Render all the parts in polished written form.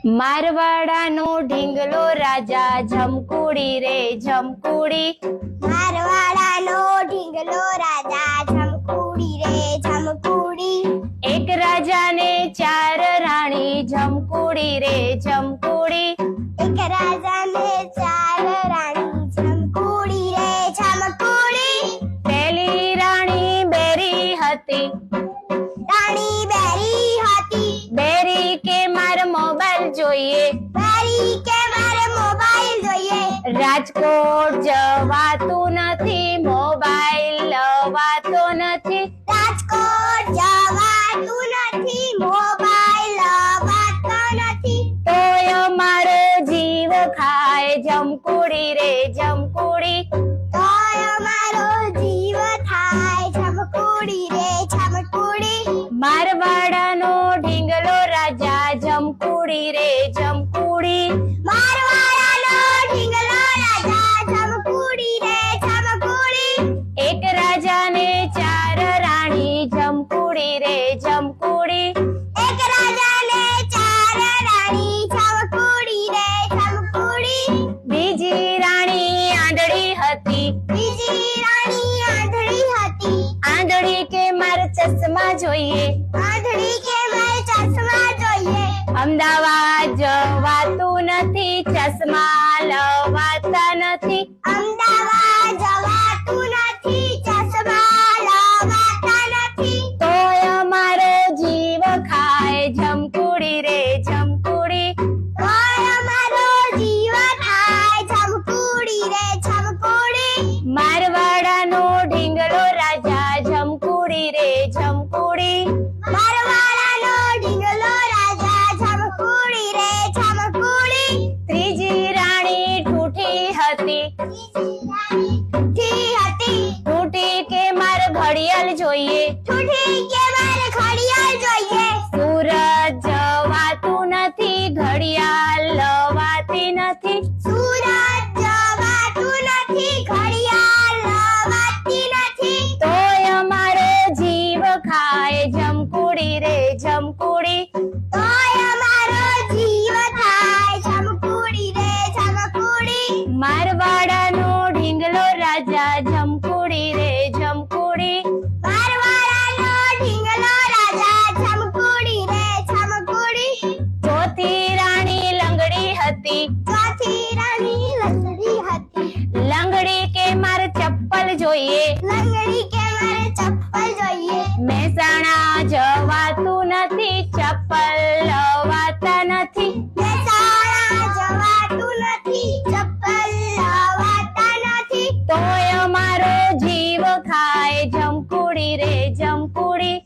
મારવાડાનો ઢીંગલો રાજા જમકુડી રે જમકુડી. મારવાડાનો ઢીંગલો રાજા જમકુડી રે જમકુડી. એક રાજાને ચાર રાણી જમકુડી રે જમકુડી. એક રાજાને ચાર રાણી જમકુડી રે જમકુડી. પહેલી રાણી બેરી હતી. રાણી બેરી હતી. બેરી કે મારે મોબાઈલ જોઈએ. બેરી કે મારે મોબાઈલ જોઈએ. રાજકોટ જવાતું નથી, મોબાઈલ લવાતો નથી. રાજકોટ જવાતું નથી, મોબાઈલ લવાતો નથી. તોય મારો જીવ ખાય જમકુડી રે જમકુડી. તોય મારો જીવ થાય જમકુડી રે જમકુડી. મારવાડાનો ઢીંગલો રાજા જમકુડી રે જમકુડી. મારવાડાનો ઢીંગલો રાજા જમકુડી રે જમકુડી. એક રાજાને ચાર રાણી જમકુડી રે જમકુડી. એક રાજાને ચાર રાણી જમકુડી રે જમકુડી. બીજી રાણી આંધળી હતી. બીજી રાણી આંધળી હતી. આંધળી કે મારે ચશ્મા જોઈએ. આંધળી કે મારે ચશ્મા જોઈએ. અમદાવાદ જવાતું નથી, ચશ્મા લવાતા નથી. અમદાવાદ જવાતું નથી, ચશ્મા લવાતા નથી. તોય મારો જીવ ખાય જમકુડી રે જમકુડી. તોય મારો જીવ થાય જમકુડી રે જમકુડી. મારવાડાનો ઢીંગલો રાજા જમકુડી રે જમકુડી. મારવાડાનો ઢીંગલો રાજા જમકુડી રે જમકુડી. ત્રીજી રાણી ઠૂઠી હતી. ઠી હતી. ઠૂઠી કે મારે ઘડિયાળ જોઈએ. ઠૂઠી કે મારે ઘડિયાળ જોઈએ. સુરત જવાતું નથી, ઘડિયાળ લવાતી નથી. સુરત જવાતું નથી, ઘડિયાળ લવાતી નથી. તોય મારો જીવ ખાય જમકુડી રે જમકુડી. તોય મારો જીવ થાય જમકુડી રે જમકુડી. મારવાડાનો ઢીંગલો રાજા જમકુડી રે જમકુડી. મારવાડાનો ઢીંગલો રાજા જમકુડી રે જમકુડી. ચોથી રાણી લંગડી હતી. ચોથી રાણી લંગડી હતી. લંગડી કે મારે ચપ્પલ જોઈએ. લંગડી કે મારે ચપ્પલ જોઈએ. મહેસાણા જવાતું નથી, ચપ્પલ લવાતા નથી. મહેસાણા જવાતું નથી, ચપ્પલ લવાતા નથી. તોય મારો જીવ ખાય જમકુડી રે જમકુડી.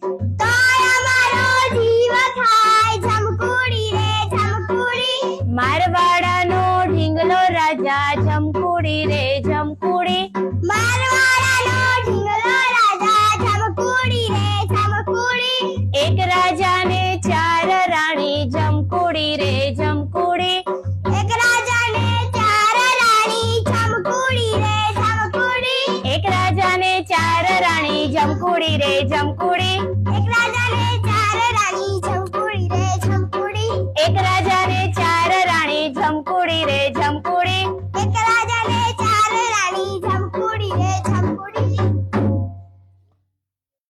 તોય મારો જીવ થાય જમકુડી રે જમકુડી. મારવાડાનો ઢીંગલો રાજા જમકુડી રે જમકુડી. મારવાડાનો ઢીંગલો રાજા જમકુડી રે જમકુડી. એક રાજાને ચાર રાણી જમકુડી રે જમકુડી. એક રાજાને ચાર રાણી જમકુડી રે જમકુડી. એક રાજાને ચાર રાણી જમકુડી રે જમકુડી. એક રાજાને